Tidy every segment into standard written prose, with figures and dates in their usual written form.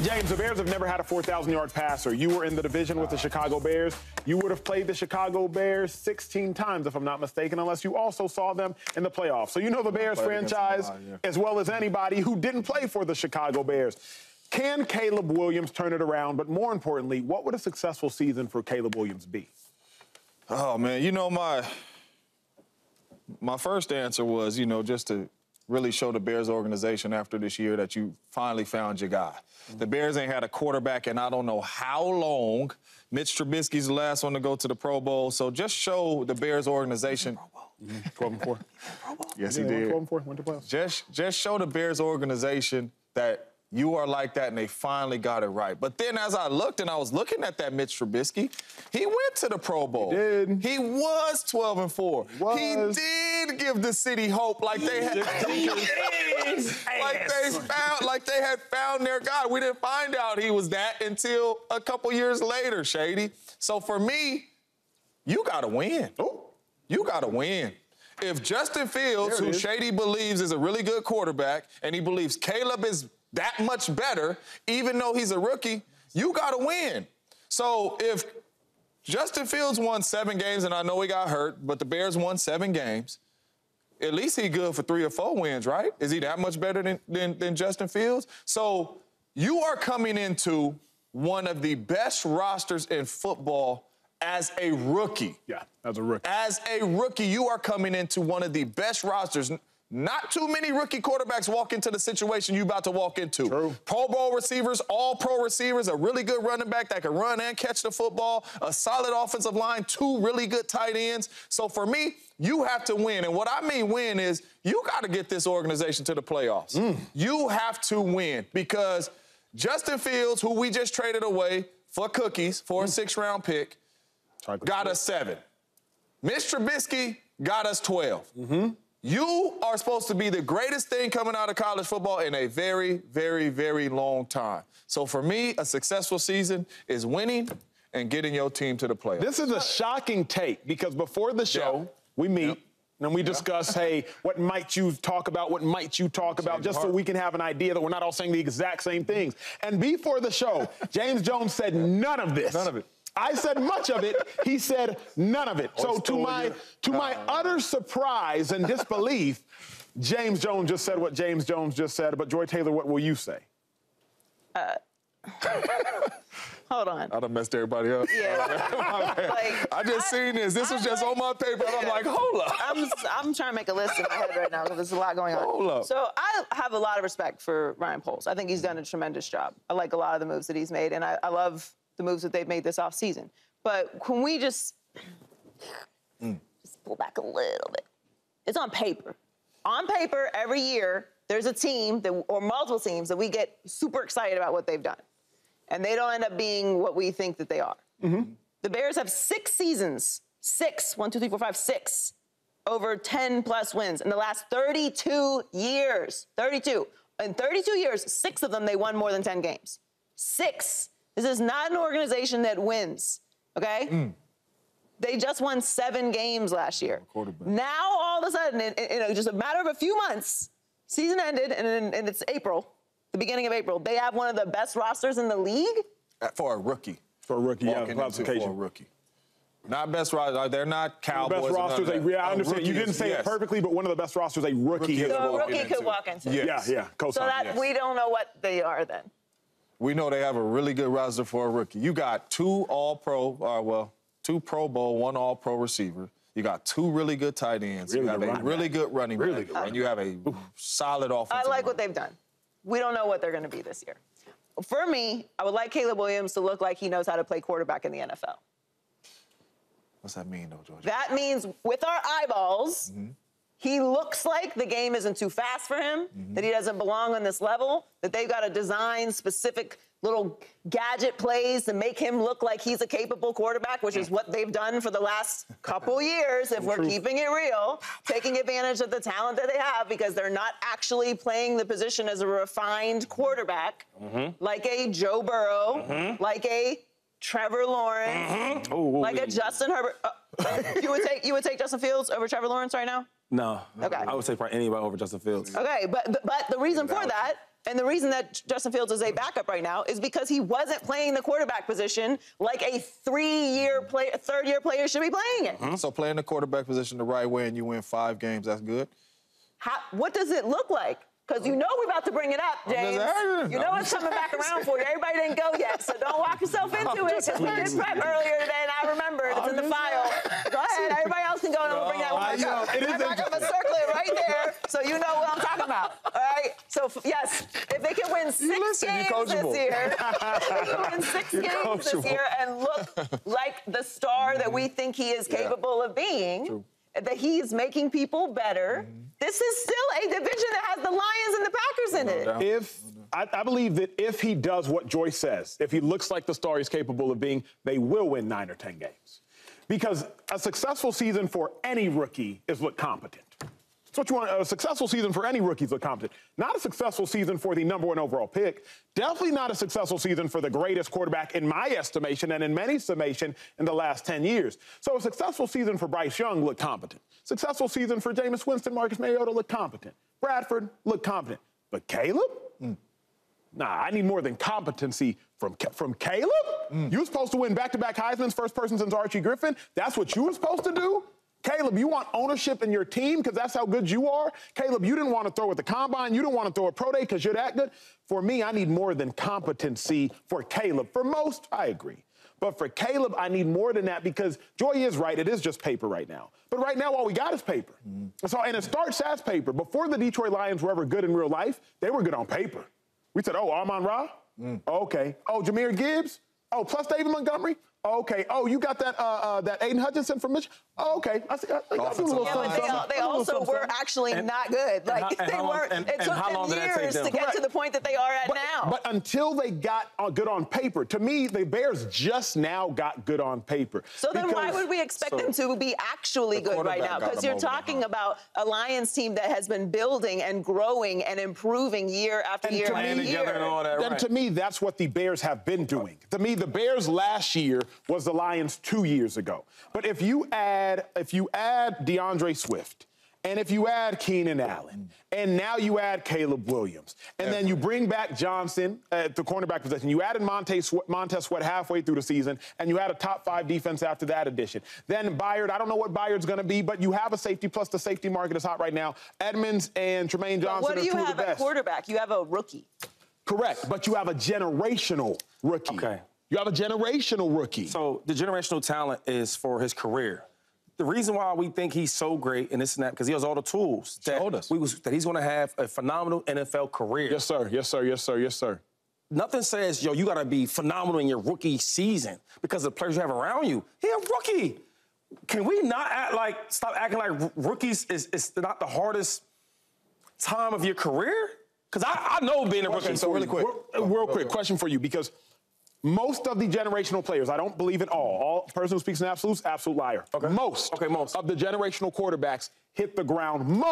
James, the Bears have never had a 4,000-yard passer. You were in the division with the Chicago Bears. You would have played the Chicago Bears 16 times, if I'm not mistaken, unless you also saw them in the playoffs. So you know the Bears franchise as well as anybody who didn't play for the Chicago Bears. Can Caleb Williams turn it around? But more importantly, what would a successful season for Caleb Williams be? Oh, man, you know, my first answer was, you know, just to really show the Bears organization after this year that you finally found your guy. The Bears ain't had a quarterback in I don't know how long. Mitch Trubisky's the last one to go to the Pro Bowl. So just show the Bears organization. 12-4. Yes, he did. 12-4, went to playoffs. Just show the Bears organization that you are like that, and they finally got it right. But then as I looked, and I was looking at that Mitch Trubisky, he went to the Pro Bowl. He did. He was 12-4. He did give the city hope like they had. like they had found their guy. We didn't find out he was that until a couple years later, Shady. So for me, you got to win. Oh. You got to win. If Justin Fields, who Shady believes is a really good quarterback, and he believes Caleb is that much better, even though he's a rookie, you got to win. So if Justin Fields won 7 games, and I know he got hurt, but the Bears won 7 games, at least he's good for 3 or 4 wins, right? Is he that much better than Justin Fields? So you are coming into one of the best rosters in football as a rookie. Yeah, as a rookie. As a rookie, you are coming into one of the best rosters. Not too many rookie quarterbacks walk into the situation you're about to walk into. True. Pro Bowl receivers, all-pro receivers, a really good running back that can run and catch the football, a solid offensive line, 2 really good tight ends. So for me, you have to win. And what I mean win is you got to get this organization to the playoffs. You have to win because Justin Fields, who we just traded away for cookies for a 6th-round pick, got us 7. Mitch Trubisky got us 12. You are supposed to be the greatest thing coming out of college football in a very, very, very long time. So for me, a successful season is winning and getting your team to the playoffs. This is a shocking take because before the show, we meet and we discuss, hey, what might you talk about, just so we can have an idea that we're not all saying the exact same things. And before the show, James Jones said none of this. None of it. I said much of it. He said none of it. So to my utter surprise and disbelief, James Jones just said what James Jones just said. But Joy Taylor, what will you say? Hold on. I done messed everybody up. Yeah. I just seen this. This was just on my paper. And I'm like, hold up. I'm trying to make a list in my head right now because there's a lot going on. Hold up. So I have a lot of respect for Ryan Poles. I think he's done a tremendous job. I like a lot of the moves that he's made, and I love the moves that they've made this offseason. But can we just pull back a little bit? It's on paper. On paper, every year, there's a team or multiple teams that we get super excited about what they've done. And they don't end up being what we think that they are. The Bears have 6 seasons, 6, 1, 2, 3, 4, 5, 6, over 10-plus wins in the last 32 years. 32. In 32 years, 6 of them, they won more than 10 games. 6. This is not an organization that wins, okay? They just won 7 games last year. Now, all of a sudden, in just a matter of a few months, season ended, and it's April, the beginning of April. They have one of the best rosters in the league? For a rookie. For a rookie, For a rookie. Not best roster. They're not Cowboys. Best rosters. I understand. You didn't say it perfectly, but one of the best rosters a rookie has So a rookie could walk into. Yes. Yeah. So that we don't know what they are then. We know they have a really good roster for a rookie. You got 2 All-Pro, 2 Pro Bowl, 1 All-Pro receiver. You got 2 really good tight ends. You have a really good running back. And you have a solid offensive I like what they've done. We don't know what they're going to be this year. For me, I would like Caleb Williams to look like he knows how to play quarterback in the NFL. What's that mean, though, Georgia? That means with our eyeballs, he looks like the game isn't too fast for him, that he doesn't belong on this level, that they've got to design specific little gadget plays to make him look like he's a capable quarterback, which is what they've done for the last couple years, if we're keeping it real, taking advantage of the talent that they have because they're not actually playing the position as a refined quarterback, like a Joe Burrow, like a Trevor Lawrence, like a Justin Herbert. You would take Justin Fields over Trevor Lawrence right now? No. Okay. I would say probably anybody over Justin Fields. Okay, but the reason for that And the reason that Justin Fields is a backup right now is because he wasn't playing the quarterback position like a third-year player should be playing it. So playing the quarterback position the right way and you win 5 games, that's good? What does it look like? Because you know we're about to bring it up, James. You know it's coming back around for you. Everybody didn't go yet, so don't walk yourself into it, because we did prep earlier today, and I remembered. It's in the file. Go ahead. Everybody else can go, and we'll bring that one back up. I'm going to circle it right there so you know what I'm talking about. All right? So, yes, if they can win 6 games this year, and look like the star that we think he is capable of being, that he's making people better, this is still a division that has the Lions and the Packers in it. I believe that if he does what Joyce says, if he looks like the star he's capable of being, they will win 9 or 10 games. Because a successful season for any rookie is look competent. That's what you want. A successful season for any rookie is look competent. Not a successful season for the #1 overall pick. Definitely not a successful season for the greatest quarterback in my estimation and in many summation in the last 10 years. So a successful season for Bryce Young looked competent. Successful season for Jameis Winston, Marcus Mariota looked competent. Bradford looked competent. But Caleb? Nah, I need more than competency from Caleb? You were supposed to win back-to-back Heisman's, first person since Archie Griffin. That's what you were supposed to do? Caleb, you want ownership in your team because that's how good you are? Caleb, you didn't want to throw at the combine. You didn't want to throw at pro day because you're that good. For me, I need more than competency for Caleb. For most, I agree. But for Caleb, I need more than that because Joy is right. It is just paper right now. But right now, all we got is paper. And it starts as paper. Before the Detroit Lions were ever good in real life, they were good on paper. We said, oh, Amon-Ra? Okay. Oh, Jahmyr Gibbs? Oh, plus David Montgomery? Okay. Oh, you got that Aiden Hutchinson from Michigan? Oh, okay. I see a little they also were actually not good. Like they weren't. It took them years to get to the point that they are at now. But until they got good on paper, to me, the Bears just now got good on paper. So then why would we expect them to be actually good right now? Because you're talking about a Lions team that has been building and growing and improving year after year after year. And all that, to me, that's what the Bears have been doing. To me, the Bears last year was the Lions 2 years ago. But if you add DeAndre Swift, and if you add Keenan Allen, and now you add Caleb Williams, and then you bring back Johnson at the cornerback position, you added Montez Sweat halfway through the season, and you add a top 5 defense after that addition. Then Byard, I don't know what Byard's going to be, but you have a safety, plus the safety market is hot right now. Edmonds and Tremaine Johnson are two of the best. What do you have at quarterback? You have a rookie. Correct, but you have a generational rookie. Okay. You have a generational rookie. So the generational talent is for his career. The reason why we think he's so great and this and that, because he has all the tools that he's going to have a phenomenal NFL career. Yes, sir. Yes, sir. Yes, sir. Yes, sir. Nothing says, yo, you got to be phenomenal in your rookie season because of the players you have around you. He's a rookie. Can we not stop acting like rookies is not the hardest time of your career? Because I know being a rookie. So really quick, real quick question for you, because most of the generational players, I don't believe in all person who speaks in absolutes, absolute liar. Okay. Most of the generational quarterbacks hit the ground.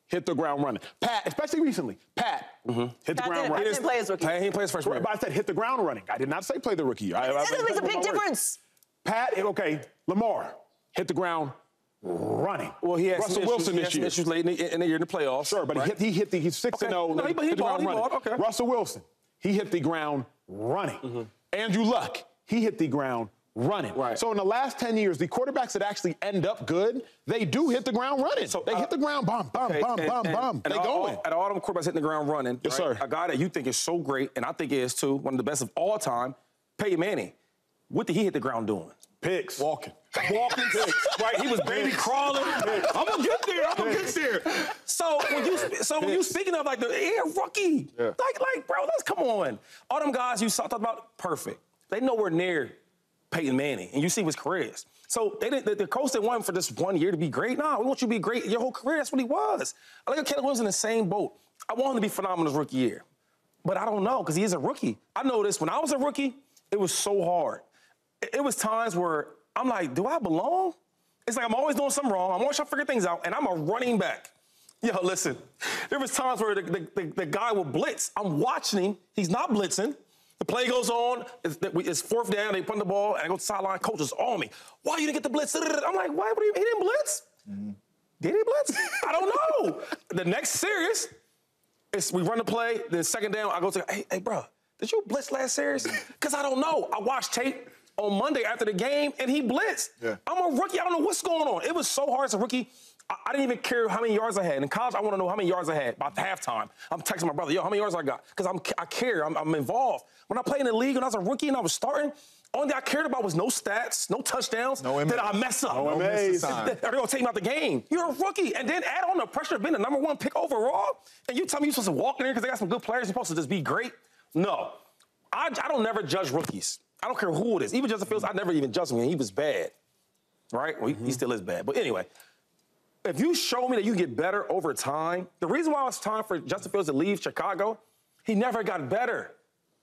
Hit the ground running. Pat, especially recently, hit the ground running. He didn't play his rookie. He didn't play his first year. But I said hit the ground running. I did not say play the rookie. There's a big difference. Pat, Lamar hit the ground running. Well, he had Russell Wilson this year. issues late in the year in the playoffs. Sure, but he's 6-0. No, he balled. Okay. Russell Wilson, he hit the ground running. Andrew Luck, he hit the ground running. Right. So in the last 10 years, the quarterbacks that actually end up good, they do hit the ground running. So they hit the ground, bomb. They going. At all them quarterbacks hitting the ground running, yes, sir. A guy that you think is so great, and I think he is too, one of the best of all time, Peyton Manning. What did he hit the ground doing? Picks. Walking picks. Right? He was baby crawling. I'm gonna get there. So when you speaking of like the rookie, like bro, let's come on. All them guys you talked about, perfect. They nowhere near Peyton Manning, and you see his careers. So the coach didn't want him for this 1 year to be great. Nah, we want you to be great your whole career. That's what he was. I think Caleb Williams in the same boat. I want him to be phenomenal his rookie year, but I don't know because he is a rookie. I know this. When I was a rookie, it was so hard. It was times where I'm like, do I belong? It's like I'm always doing something wrong. I'm always trying to figure things out, and I'm a running back. Yo, listen, there was times where the guy would blitz. I'm watching him. He's not blitzing. The play goes on. It's fourth down. They punt the ball, and I go to the sideline. Coach is on me. Why you didn't get the blitz? I'm like, why? He didn't blitz? Did he blitz? I don't know. The next series, we run the play, then second down, I go to, hey, bro, did you blitz last series? Because I don't know. I watched tape on Monday after the game, and he blitzed. Yeah. I'm a rookie. I don't know what's going on. It was so hard as a rookie. I didn't even care how many yards I had. In college, I want to know how many yards I had by halftime. I'm texting my brother, yo, how many yards I got? Because I care. I'm involved. When I played in the league, when I was a rookie and I was starting, only thing I cared about was no stats, no touchdowns. Did I mess up? No MAs. Are they going to take me out the game? You're a rookie. And then add on the pressure of being the #1 pick overall, and you tell me you're supposed to walk in there because they got some good players, you're supposed to just be great? No. I don't never judge rookies. I don't care who it is. Even Justin Fields, I never even judged him. He was bad, right? Well, he still is bad. But anyway, if you show me that you get better over time, the reason why it's time for Justin Fields to leave Chicago, he never got better.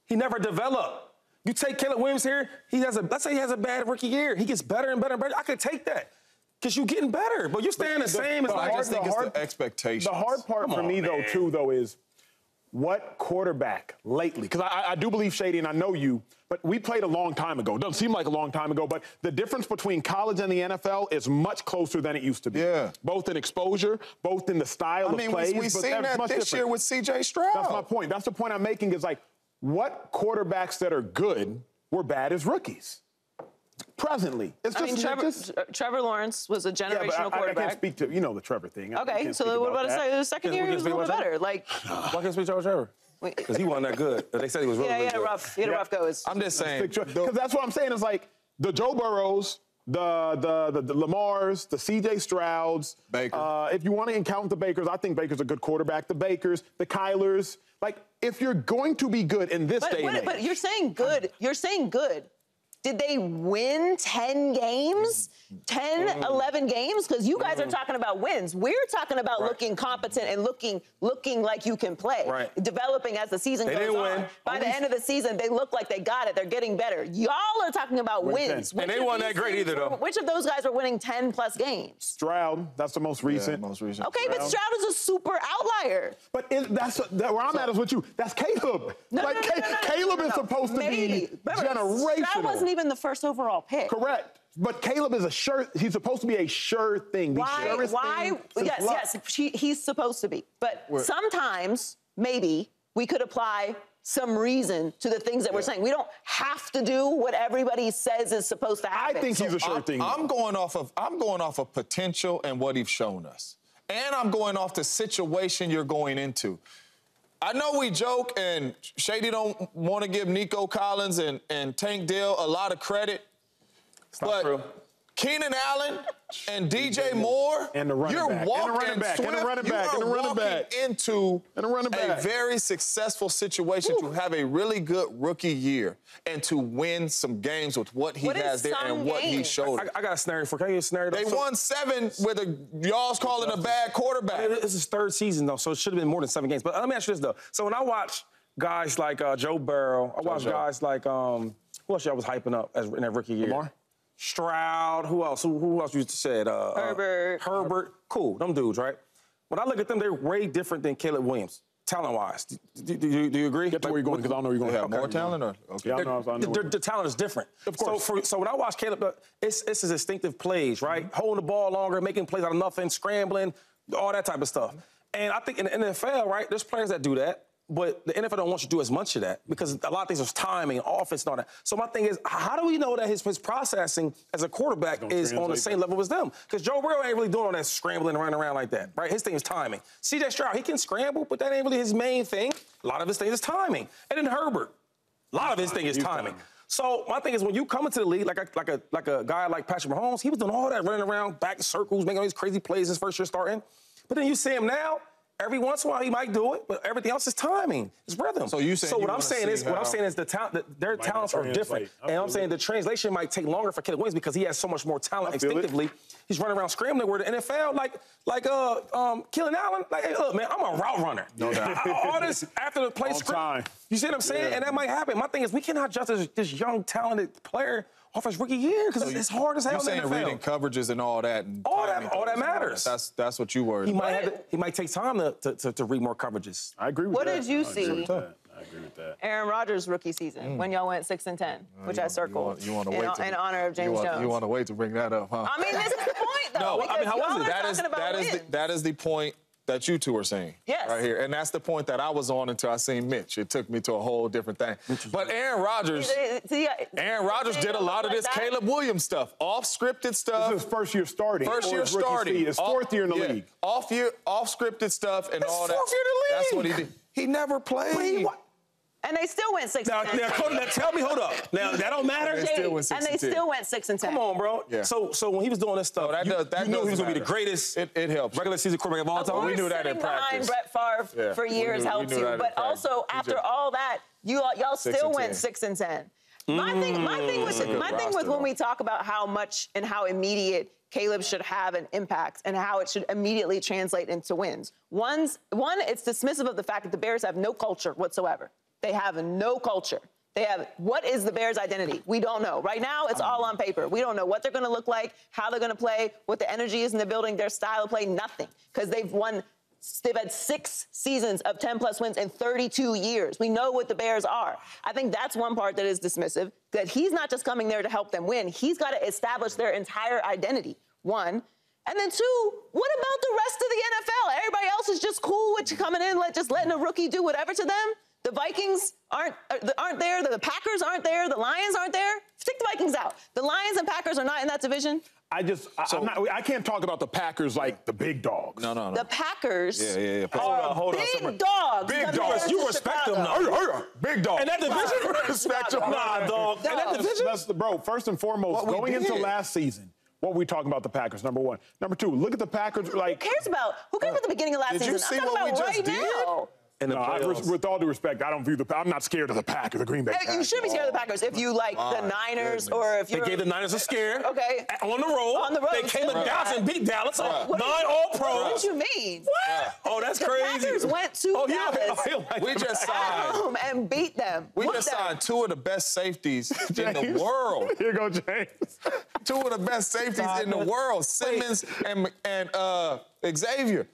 He never developed. You take Caleb Williams here, let's say he has a bad rookie year. He gets better and better and better. I could take that because you're getting better. But you're staying the same. I just think it's the expectations. The hard part for me, though, is what quarterback lately, because I do believe, Shady, and I know you, but we played a long time ago. It doesn't seem like a long time ago, but the difference between college and the NFL is much closer than it used to be. Yeah. Both in exposure, both in the style of plays. We've seen that this year with C.J. Stroud. That's my point. That's the point I'm making is like, what quarterbacks that are good were bad as rookies? Presently. It's just, Trevor Lawrence was a generational quarterback. I can't speak to, the Trevor thing. Okay, so what about the second year? He was a little bit better. Like, why can't I speak to Trevor? Because he wasn't that good. They said he was really, really good. He had a rough go. I'm just saying. Because that's what I'm saying is like the Joe Burrows, the Lamars, the C.J. Strouds. Baker. If you want to count the Bakers, I think Baker's a good quarterback. The Bakers, the Kylers. Like, if you're going to be good in this day and age. But you're saying good. You're saying good. Did they win 10 games? 10, 11 games? Because you guys are talking about wins. We're talking about looking competent and looking like you can play. Right. Developing as the season goes on. Win. By the end of the season, they look like they got it. They're getting better. Y'all are talking about wins. And they weren't that great either, though. Which of those guys are winning 10-plus games? Stroud, that's the most recent. Yeah, most recent. Okay, but Stroud is a super outlier. But where I'm at is with you. That's Caleb. Caleb is supposed to be generational. Stroud wasn't even the first overall pick. Correct. But Caleb is he's supposed to be a sure thing. Yes, he's supposed to be. But sometimes, maybe, we could apply some reason to the things that we're saying. We don't have to do what everybody says is supposed to happen. I think he's a sure thing. I'm going off of potential and what he's shown us. And I'm going off the situation you're going into. I know we joke, and Shady don't want to give Nico Collins and Tank Dell a lot of credit. It's not true. Keenan Allen and DJ Moore, and the running back. Into a very successful situation to have a really good rookie year and to win some games with what he has there and what he showed. I got a scenario for you. Can I give you a scenario? They won 7 with y'all's calling a bad quarterback. This is third season, though, so it should have been more than 7 games. But let me ask you this, though. So when I watch guys like Joe Burrow, I watch guys like, who else y'all was hyping up in that rookie year? Lamar? Stroud, who else? Who else you said? Herbert. Cool, them dudes, right? When I look at them, they're way different than Caleb Williams, talent-wise. Do you agree? Get to where you're going, because I don't know you're going to have more talent? Or? Okay. Yeah, I know the talent is different. Of course. So when I watch Caleb, it's his instinctive plays, right? Holding the ball longer, making plays out of nothing, scrambling, all that type of stuff. And I think in the NFL, right, there's players that do that. But the NFL don't want you to do as much of that because a lot of things is timing, offense, and all that. So my thing is, how do we know that his processing as a quarterback is on the same level as them? Because Joe Burrow ain't really doing all that scrambling and running around like that, right? His thing is timing. C.J. Stroud, he can scramble, but that ain't really his main thing. A lot of his thing is timing. And then Herbert, a lot of his thing is timing. So my thing is, when you come into the league, like a guy like Patrick Mahomes, he was doing all that, running around, back in circles, making all these crazy plays his first year starting. But then you see him now. Every once in a while he might do it, but everything else is timing. It's rhythm. So what I'm saying is the talent, their talents are different. And I'm saying the translation might take longer for Caleb Williams because he has so much more talent instinctively. He's running around scrambling where the NFL, Keenan Allen, hey, look, man, I'm a route runner. No doubt. All this after the play script. You see what I'm saying? Yeah. And that might happen. My thing is, we cannot judge this young, talented player off his rookie year because it's hard as hell. You're saying in the NFL. Reading coverages and all that. And all that matters. That's what you worried about. He might take time to read more coverages. I agree with that. What did you see? I agree with that. Aaron Rodgers' rookie season when y'all went 6-10, which I circled. You want to wait in honor of James Jones. You want to wait to bring that up, huh? I mean, this is the point, though. No, I mean, how was it? That is the point that you two are saying. Yes. Right here. And that's the point that I was on until I seen Mitch. It took me to a whole different thing. But Aaron Rodgers did a lot of this Caleb Williams stuff, off-scripted stuff. This is his first year starting. First year starting. His fourth year in the league. Off-scripted stuff and all that. Fourth year in the league. That's what he did. He never played. And they still went 6-10. Now, tell me, hold up. Now, that don't matter? They still went 6-10. And they still went 6-10. Come on, bro. Yeah. So when he was doing this stuff, you knew he was going to be the greatest it helps. regular season quarterback of all time? We knew that in practice. Behind Brett Favre for years helps you. But also, after all that, y'all still went 6-10. My thing with when we talk about how much and how immediate Caleb should have an impact and how it should immediately translate into wins. One, it's dismissive of the fact that the Bears have no culture whatsoever. They have no culture. What is the Bears' identity? We don't know. Right now, it's all on paper. We don't know what they're going to look like, how they're going to play, what the energy is in the building, their style of play, nothing. Because they've had 6 seasons of 10-plus wins in 32 years. We know what the Bears are. I think that's one part that is dismissive, that he's not just coming there to help them win. He's got to establish their entire identity, one. And then 2, what about the rest of the NFL? Everybody else is just cool with you coming in, just letting a rookie do whatever to them. The Vikings aren't there. The Packers aren't there. The Lions aren't there. Take the Vikings out. The Lions and Packers are not in that division. I can't talk about the Packers like the big dogs. No. The Packers Hold on. big dogs. Big dogs. You respect them, though. Big dogs. And that division? Respect them. Nah, dog. And that division? Bro, first and foremost, going into last season, what we talking about the Packers, number 1. Number 2, look at the Packers. Who cares about the beginning of last season? You see I'm talking what we about just right did? now. With all due respect, I don't view I'm not scared of the Packers, the Green Bay Packers. You should be scared of the Packers if you like the Niners or if you They gave the Niners a scare. Okay. On the road. They came to Dallas and beat Dallas. 9 All-Pros. What did you mean? What? Oh, that's the crazy. Packers went to Dallas We just at signed. home and beat them. We just signed 2 of the best safeties in the world. Here go James. 2 of the best safeties in the world, Simmons and Xavier.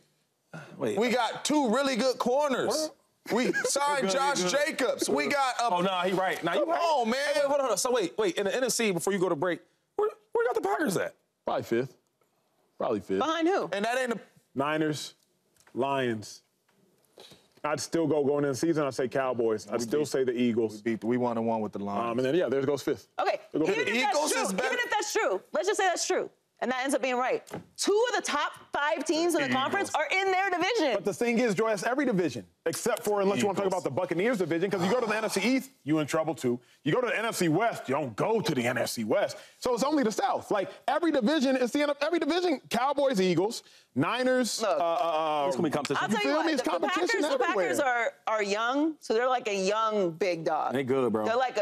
We got 2 really good corners. We signed Josh Jacobs. We got he right. Now, come on, man. Hey, hold on. So, wait. In the NFC, before you go to break, where got the Packers at? Probably 5th. Behind who? And that ain't Niners, Lions. I'd still going into the season, I'd say Cowboys. I'd still say the Eagles. we won and 1 with the Lions. And then, there goes 5th. Okay, even if that's true, let's just say that's true, and that ends up being right. 2 of the top 5 teams in the conference are in their division. But the thing is, Joy, that's every division, except for unless you want to talk about the Buccaneers division, because you go to the NFC East, you in trouble too. You go to the NFC West, you don't go to the NFC West. So it's only the South. Like every division, every division. Cowboys, Eagles, Niners. It's gonna be competition. I'll tell you what, the Packers are young, so they're like a young big dog. They good, bro. They're like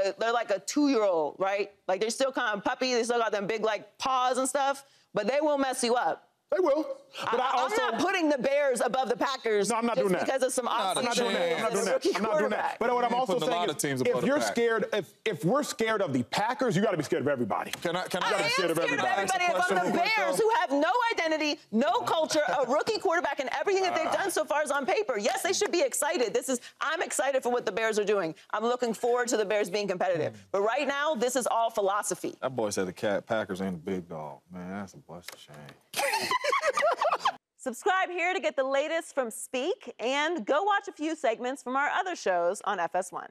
a 2-year-old, right? Like they're still kind of puppy. They still got them big paws and stuff, but they will mess you up. They will. But I'm not putting the Bears above the Packers. No, I'm not doing that. Because of some I'm not doing that. But what I'm also saying is, if you're scared, if we're scared of the Packers, you got to be scared of everybody. Can I am scared of everybody if I'm the Bears, who have no identity, no culture, a rookie quarterback, and everything that they've done so far is on paper. Yes, they should be excited. I'm excited for what the Bears are doing. I'm looking forward to the Bears being competitive. But right now, this is all philosophy. That boy said the Packers ain't a big dog. Man, that's a blessed shame. Subscribe here to get the latest from Speak, and go watch a few segments from our other shows on FS1.